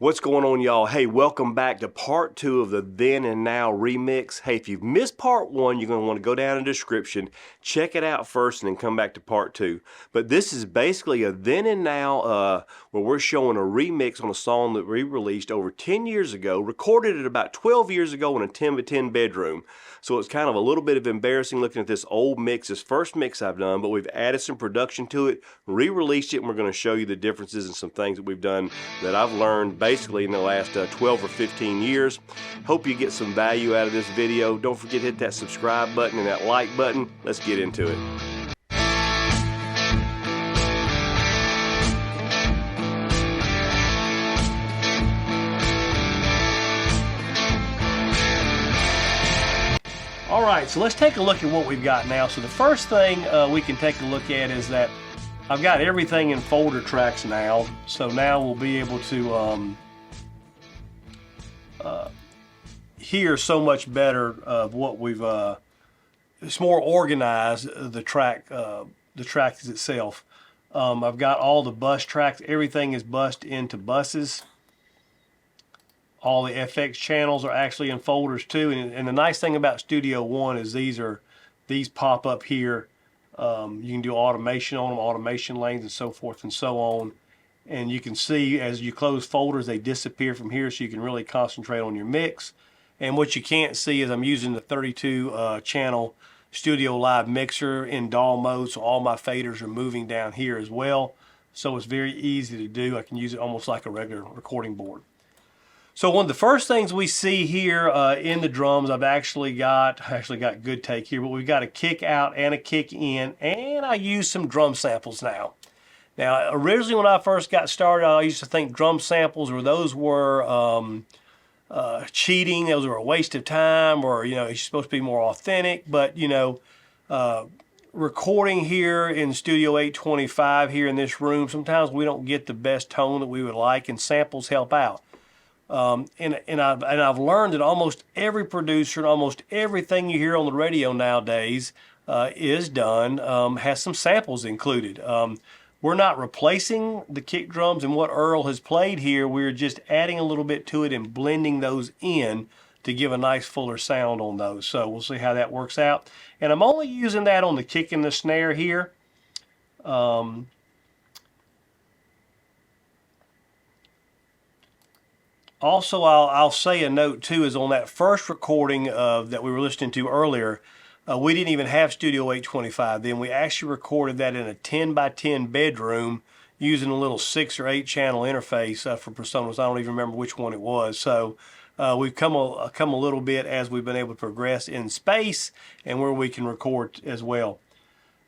What's going on, y'all? Hey, welcome back to part 2 of the Then and Now remix. Hey, if you've missed part 1, you're going to want to go down in the description, check it out first, and then come back to part 2. But this is basically a Then and Now where we're showing a remix on a song that we released over 10 years ago, recorded it about 12 years ago in a 10x10 bedroom. So it's kind of a little bit of embarrassing looking at this old mix, this first mix I've done, but we've added some production to it, re-released it, and we're going to show you the differences and some things that we've done that I've learned basically in the last 12 or 15 years. Hope you get some value out of this video. Don't forget to hit that subscribe button and that like button. Let's get into it. All right, so let's take a look at what we've got now. So the first thing we can take a look at is that I've got everything in folder tracks now. So now we'll be able to hear so much better of what we've. It's more organized. The track itself. I've got all the bus tracks. Everything is bussed into buses. All the FX channels are actually in folders too, and the nice thing about Studio One is these pop up here. You can do automation on them, automation lanes and so forth and so on. And you can see as you close folders, they disappear from here, so you can really concentrate on your mix. And what you can't see is I'm using the 32 channel Studio Live mixer in DAW mode, so all my faders are moving down here as well. So it's very easy to do. I can use it almost like a regular recording board. So one of the first things we see here in the drums, I've actually got good take here, but we've got a kick out and a kick in, and I use some drum samples now. Now, originally when I first got started, I used to think drum samples were cheating, those were a waste of time, or it's supposed to be more authentic. But recording here in Studio 825 here in this room, sometimes we don't get the best tone that we would like, and samples help out. And I've learned that almost every producer and almost everything you hear on the radio nowadays has some samples included. We're not replacing the kick drums and what Earl has played here. We're just adding a little bit to it and blending those in to give a nice fuller sound on those. So we'll see how that works out. And I'm only using that on the kick and the snare here. Also, I'll say a note too is on that first recording that we were listening to earlier, we didn't even have Studio 825 then. We actually recorded that in a 10x10 bedroom using a little 6 or 8 channel interface for personas. I don't even remember which one it was. So we've come a little bit as we've been able to progress in space and where we can record as well.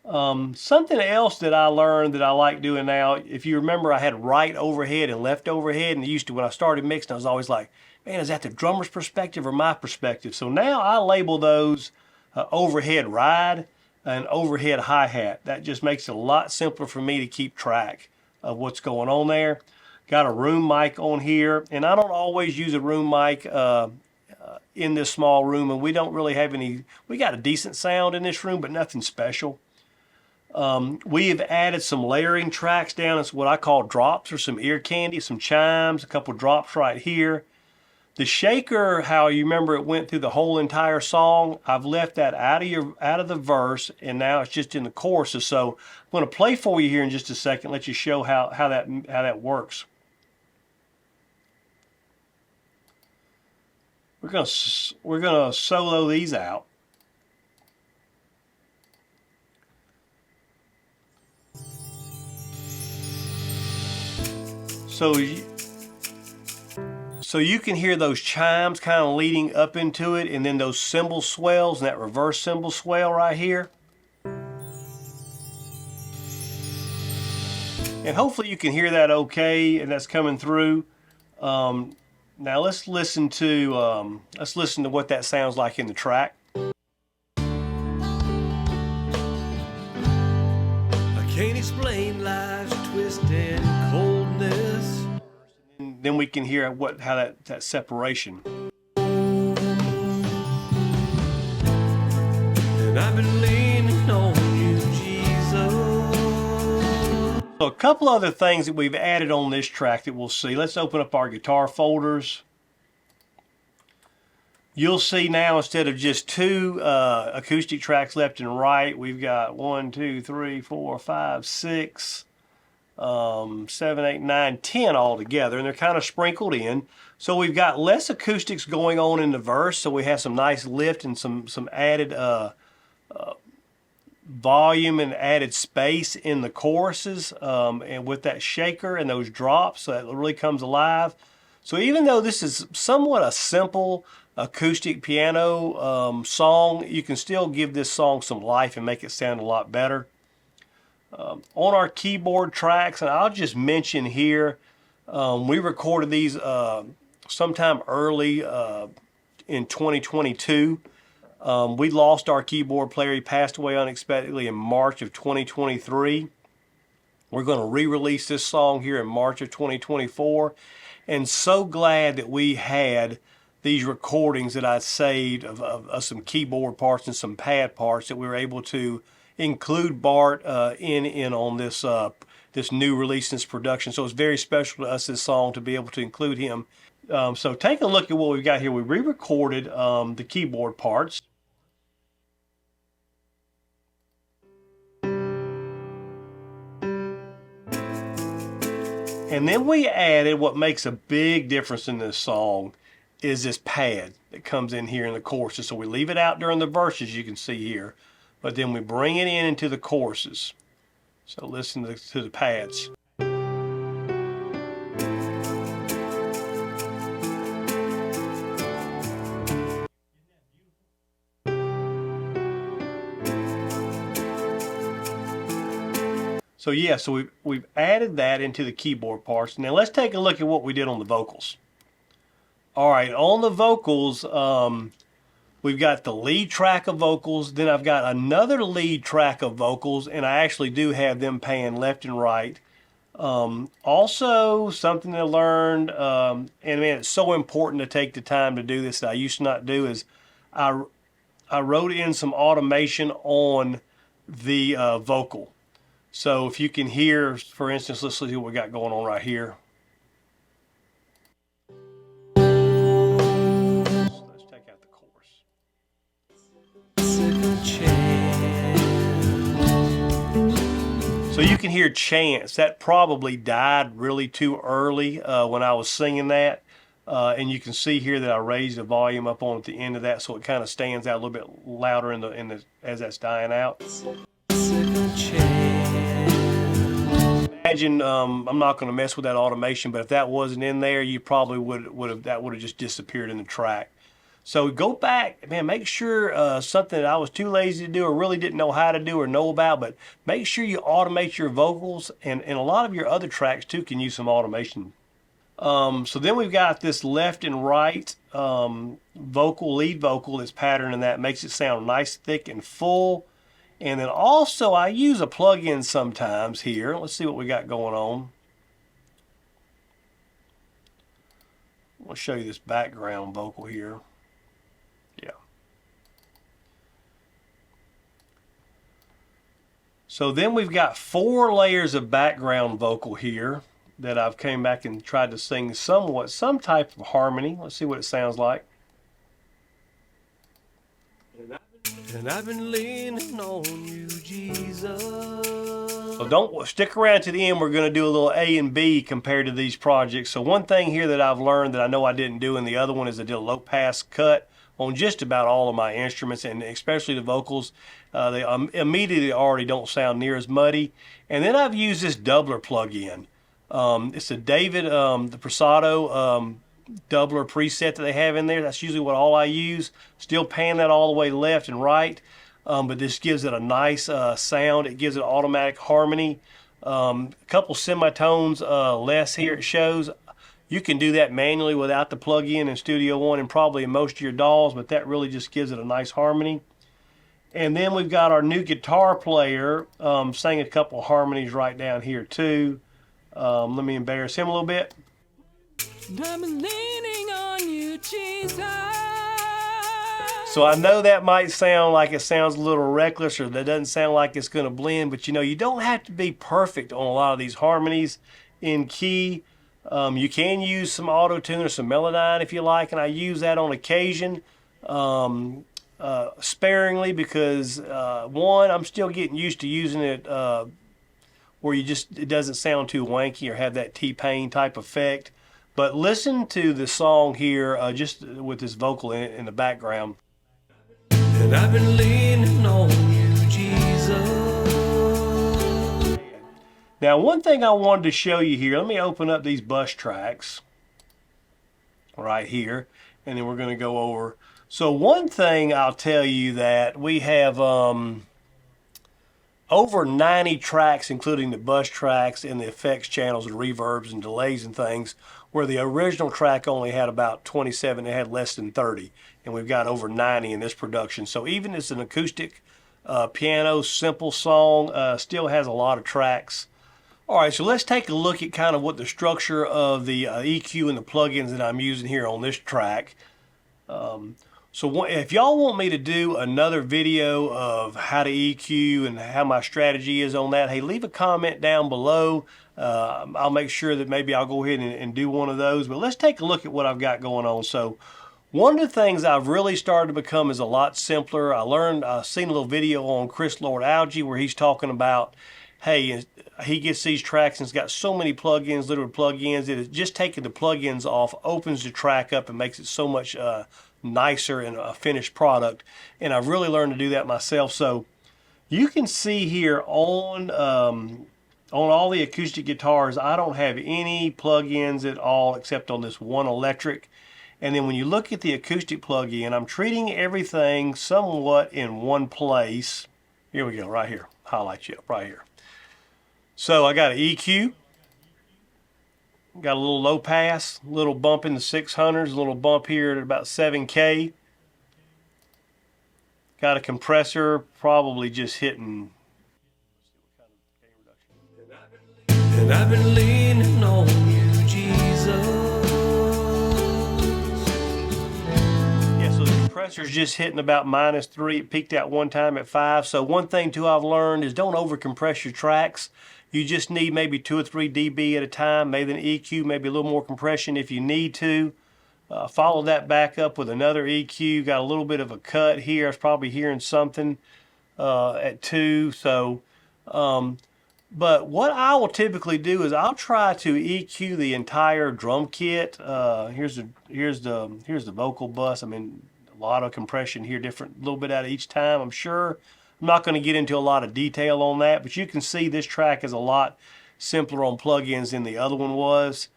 Something else that I learned that I like doing now, if you remember, I had right overhead and left overhead, and when I started mixing, I was always like, man, is that the drummer's perspective or my perspective? So now I label those overhead ride and overhead hi-hat. That just makes it a lot simpler for me to keep track of what's going on there. Got a room mic on here, and I don't always use a room mic in this small room, and we don't really have we got a decent sound in this room, but nothing special. We have added some layering tracks down. It's what I call drops, or some ear candy, some chimes, a couple drops right here. The shaker, how you remember it went through the whole entire song, I've left that out of the verse, and now it's just in the choruses. So I'm going to play for you here in just a second, let you show how that works. We're gonna solo these out. So you can hear those chimes kind of leading up into it, and then those cymbal swells and that reverse cymbal swell right here. And hopefully you can hear that okay, and that's coming through. Now let's listen to what that sounds like in the track. I can't explain life's twist and coldness. And then we can hear how that separation. And I've been leaning on you, Jesus. So couple other things that we've added on this track that we'll see. Let's open up our guitar folders. You'll see now, instead of just two acoustic tracks left and right, we've got 1, 2, 3, 4, 5, 6, 7, 8, 9, 10 all together, and they're kind of sprinkled in. So we've got less acoustics going on in the verse, so we have some nice lift and some added volume and added space in the choruses, and with that shaker and those drops, so it really comes alive. So even though this is somewhat a simple acoustic piano song, you can still give this song some life and make it sound a lot better. On our keyboard tracks, and I'll just mention here, we recorded these sometime early in 2022. We lost our keyboard player. He passed away unexpectedly in March of 2023. We're going to re-release this song here in March of 2024. And so glad that we had these recordings that I saved of some keyboard parts and some pad parts, that we were able to include Bart in on this this new release, this production. So it's very special to us, this song, to be able to include him. So take a look at what we've got here. We re-recorded the keyboard parts. And then we added what makes a big difference in this song is this pad that comes in here in the choruses. So we leave it out during the verses, you can see here, but then we bring it in into the choruses. So listen to the pads. So yeah, so we've added that into the keyboard parts. Now let's take a look at what we did on the vocals. All right, on the vocals, we've got the lead track of vocals, then I've got another lead track of vocals, and I actually do have them paying left and right. Also, something I learned, and man, it's so important to take the time to do this that I used to not do, is I wrote in some automation on the vocal. So if you can hear, for instance, let's see what we got going on right here. Let's take out the chorus. So you can hear chants. That probably died really too early when I was singing that. And you can see here that I raised the volume up on at the end of that, so it kind of stands out a little bit louder in the as that's dying out. Imagine, I'm not going to mess with that automation, but if that wasn't in there, you probably would have just disappeared in the track. So go back, man, make sure something that I was too lazy to do or really didn't know how to do or know about, but make sure you automate your vocals, and a lot of your other tracks too can use some automation. So then we've got this left and right lead vocal that's patterned, and that makes it sound nice, thick, and full. And then also I use a plug-in sometimes here. Let's see what we got going on. I'll show you this background vocal here. Yeah. So then we've got 4 layers of background vocal here that I've came back and tried to sing some type of harmony. Let's see what it sounds like. And I've been leaning on you, Jesus. So don't stick around to the end. We're going to do a little A and B compared to these projects. So one thing here that I've learned that I know I didn't do in the other one is I did a low pass cut on just about all of my instruments, and especially the vocals. They immediately already don't sound near as muddy. And then I've used this doubler plug-in. It's a David, the Prasado doubler preset that they have in there. That's usually what all I use. Still pan that all the way left and right, but this gives it a nice sound. It gives it automatic harmony. A couple semitones less here it shows. You can do that manually without the plug-in in Studio One and probably in most of your DAWs, but that really just gives it a nice harmony. And then we've got our new guitar player sang a couple harmonies right down here too. Let me embarrass him a little bit. I'm leaning on you, Jesus. So I know that might sound like it sounds a little reckless, or that doesn't sound like it's going to blend, but you know, you don't have to be perfect on a lot of these harmonies in key. You can use some auto tune or some melodyne if you like, and I use that on occasion, sparingly, because one, I'm still getting used to using it where it doesn't sound too wanky or have that T-Pain type effect. But listen to the song here, just with this vocal in the background. And I've been leaning on you, Jesus. Now, one thing I wanted to show you here, let me open up these bus tracks right here, and then we're going to go over. So one thing I'll tell you, that we have over 90 tracks, including the bus tracks and the effects channels and reverbs and delays and things, where the original track only had about 27, it had less than 30, and we've got over 90 in this production. So even as an acoustic piano simple song, still has a lot of tracks. All right, so let's take a look at kind of what the structure of the EQ and the plugins that I'm using here on this track. So if y'all want me to do another video of how to EQ and how my strategy is on that, hey, leave a comment down below. I'll make sure that maybe I'll go ahead and do one of those. But let's take a look at what I've got going on. So one of the things I've really started to become is a lot simpler. I've seen a little video on Chris Lord Algae where he's talking about, hey, he gets these tracks and it's got so many plugins, little plugins, that it's just taking the plugins off opens the track up and makes it so much nicer and a finished product. And I've really learned to do that myself. So you can see here on all the acoustic guitars, I don't have any plugins at all except on this one electric. And then when you look at the acoustic plug-in, I'm treating everything somewhat in one place. Here we go, right here. Highlight you up right here. So I got an EQ, got a little low pass, a little bump in the 600s, a little bump here at about 7K. Got a compressor, probably just hitting. And I've been leaning on you, Jesus. Yeah, so the compressor's just hitting about -3. It peaked out one time at 5. So one thing too I've learned is don't over compress your tracks. You just need maybe 2 or 3 dB at a time, maybe an EQ, maybe a little more compression if you need to. Follow that back up with another EQ. Got a little bit of a cut here. I was probably hearing something at 2. So, but what I will typically do is I'll try to EQ the entire drum kit. Here's the vocal bus. I mean, a lot of compression here, different, a little bit out of each time, I'm sure. I'm not going to get into a lot of detail on that, but you can see this track is a lot simpler on plugins than the other one was.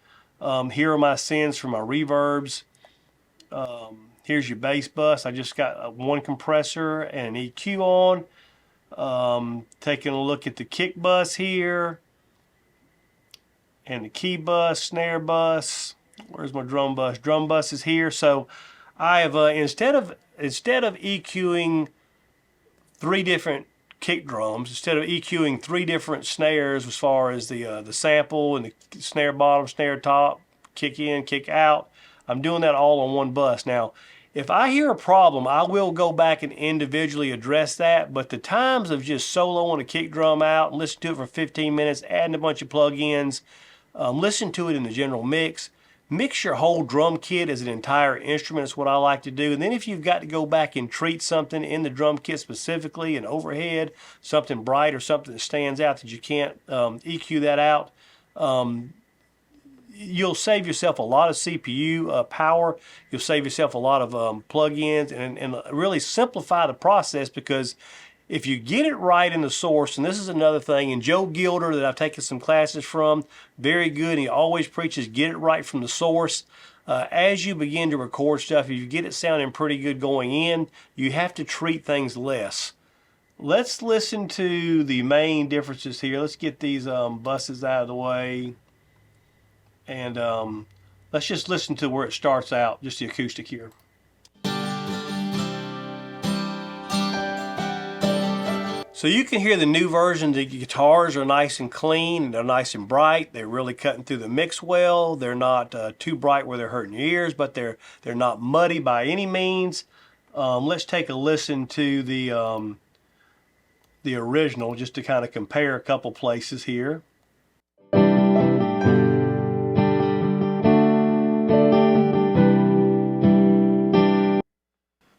Here are my sends for my reverbs. Here's your bass bus. I just got one compressor and an EQ on. Taking a look at the kick bus here, and the key bus, snare bus. Where's my drum bus? Drum bus is here. So I have instead of EQing 3 different kick drums, instead of EQing 3 different snares as far as the sample and the snare bottom, snare top, kick in, kick out, I'm doing that all on one bus. Now, if I hear a problem, I will go back and individually address that, but the times of just soloing a kick drum out and listen to it for 15 minutes, adding a bunch of plugins, listen to it in the general mix, mix your whole drum kit as an entire instrument is what I like to do. And then if you've got to go back and treat something in the drum kit specifically, an overhead, something bright or something that stands out that you can't EQ that out, you'll save yourself a lot of CPU power. You'll save yourself a lot of plugins and really simplify the process, because if you get it right in the source, and this is another thing, and Joe Gilder that I've taken some classes from, very good, and he always preaches get it right from the source. As you begin to record stuff, if you get it sounding pretty good going in, you have to treat things less. Let's listen to the main differences here. Let's get these buses out of the way. And let's just listen to where it starts out, just the acoustic here. So you can hear the new version. The guitars are nice and clean, they're nice and bright, they're really cutting through the mix well. They're not too bright where they're hurting your ears, but they're not muddy by any means. Let's take a listen to the original just to kind of compare a couple places here.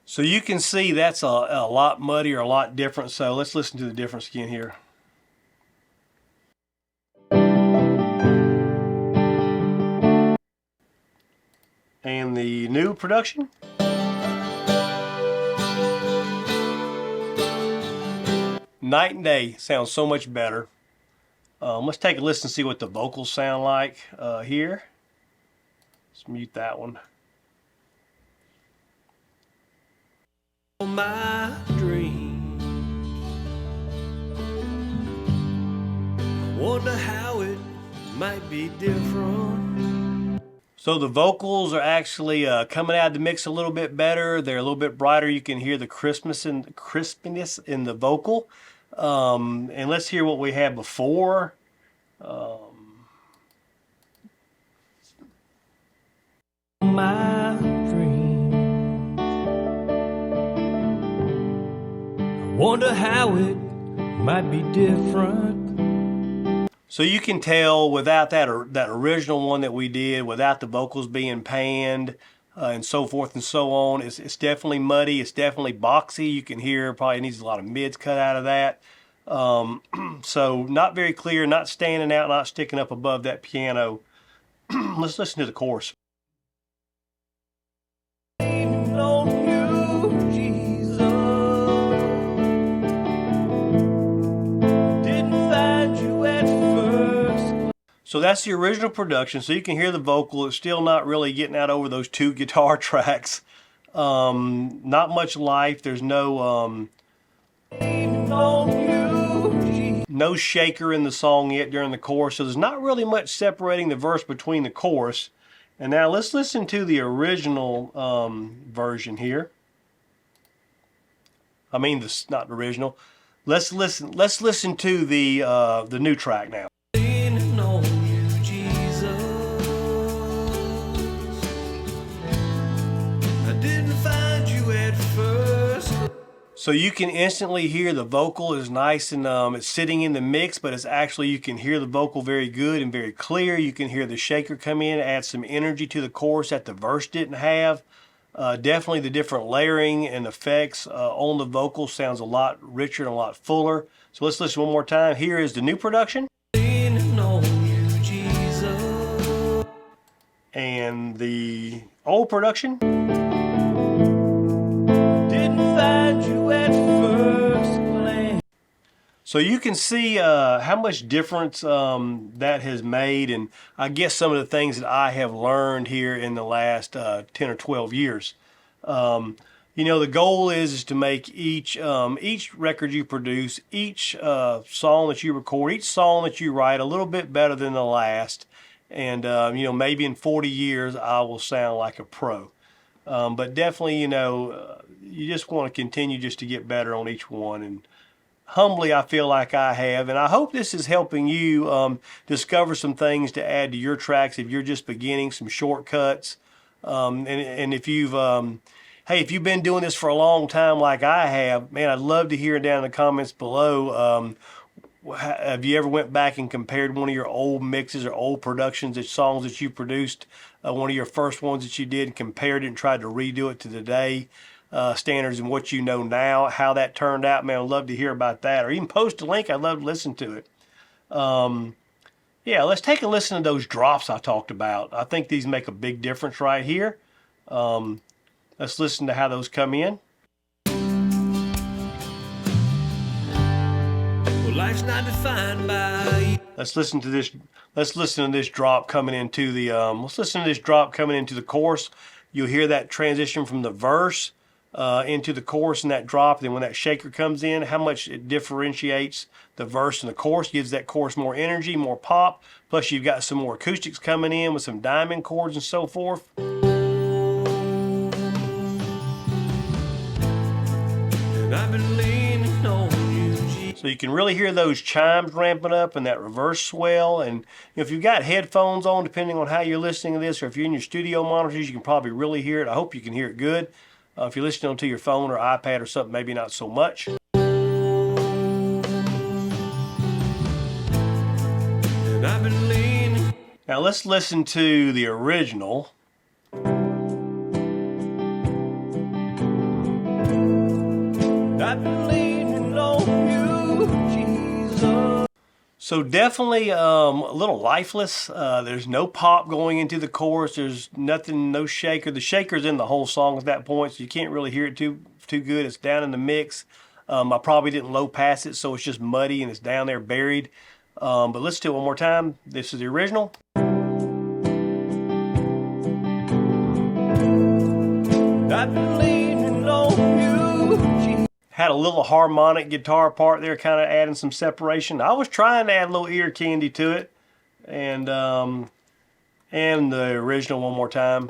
So you can see that's a lot muddier, a lot different. So let's listen to the difference again here. And the new production. Night and day. Sounds so much better. Let's take a listen and see what the vocals sound like here. Let's mute that one. My dream, I wonder how it might be different. So the vocals are actually coming out of the mix a little bit better. They're a little bit brighter. You can hear the crispness in the vocal. And let's hear what we had before. My dream, I wonder how it might be different. So you can tell without that original one that we did, without the vocals being panned and so forth and so on, it's definitely muddy. It's definitely boxy. You can hear probably needs a lot of mids cut out of that. So not very clear, not standing out, not sticking up above that piano. Let's listen to the chorus. So that's the original production. So you can hear the vocal. It's still not really getting out over those two guitar tracks. Not much life. There's no shaker in the song yet during the chorus. So there's not really much separating the verse between the chorus. And now let's listen to the original version here. I mean, not the original. Let's listen to the new track now. So you can instantly hear the vocal is nice and it's sitting in the mix, but it's actually, you can hear the vocal very good and very clear. You can hear the shaker come in, add some energy to the chorus that the verse didn't have. Definitely the different layering and effects on the vocal sounds a lot richer and a lot fuller. So let's listen one more time. Here is the new production. And the old production. So you can see how much difference that has made, and I guess some of the things that I have learned here in the last 10 or 12 years. You know, the goal is to make each record you produce, each song that you record, each song that you write a little bit better than the last. And, you know, maybe in 40 years I will sound like a pro. But definitely, you know, you just want to continue just to get better on each one. And humbly, I feel like I have. And I hope this is helping you discover some things to add to your tracks if you're just beginning, some shortcuts. And if you've, hey, if you've been doing this for a long time like I have, man, I'd love to hear down in the comments below. Have you ever went back and compared one of your old mixes or old productions of songs that you produced, one of your first ones that you did, and compared it and tried to redo it to today standards and what you know now, how that turned out? Man, I'd love to hear about that. Or even post a link. I'd love to listen to it. Yeah, let's take a listen to those drops I talked about. I think these make a big difference right here. Let's listen to how those come in. Life's not defined by. Let's listen to this. Let's listen to this drop coming into the. Let's listen to this drop coming into the chorus. You'll hear that transition from the verse into the chorus and that drop. Then when that shaker comes in, how much it differentiates the verse and the chorus, gives that chorus more energy, more pop. Plus you've got some more acoustics coming in with some diamond chords and so forth. And I've been leaning on you, Jesus. So you can really hear those chimes ramping up and that reverse swell. And if you've got headphones on, depending on how you're listening to this, or if you're in your studio monitors, you can probably really hear it. I hope you can hear it good. If you're listening to your phone or iPad or something, maybe not so much. And I've been leaning. Now let's listen to the original. I've been leaning on you, Jesus. So definitely a little lifeless. There's no pop going into the chorus. There's nothing, no shaker. The shaker's in the whole song at that point, so you can't really hear it too good. It's down in the mix. I probably didn't low pass it, so it's just muddy and it's down there buried. But let's do it one more time. This is the original. I've been leaning on you, Jesus. Had a little harmonic guitar part there, kind of adding some separation. I was trying to add a little ear candy to it, and the original one more time.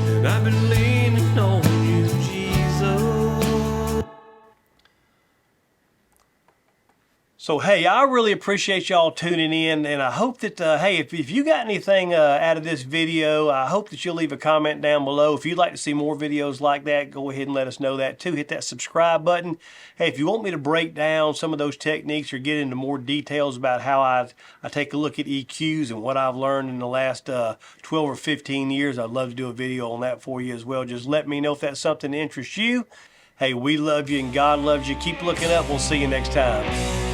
And I've been leaning on you, Jesus. So, hey, I really appreciate y'all tuning in, and I hope that, hey, if you got anything out of this video, I hope that you'll leave a comment down below. If you'd like to see more videos like that, go ahead and let us know that too. Hit that subscribe button. Hey, if you want me to break down some of those techniques or get into more details about how I take a look at EQs and what I've learned in the last 12 or 15 years, I'd love to do a video on that for you as well. Just let me know if that's something that interests you. Hey, we love you and God loves you. Keep looking up. We'll see you next time.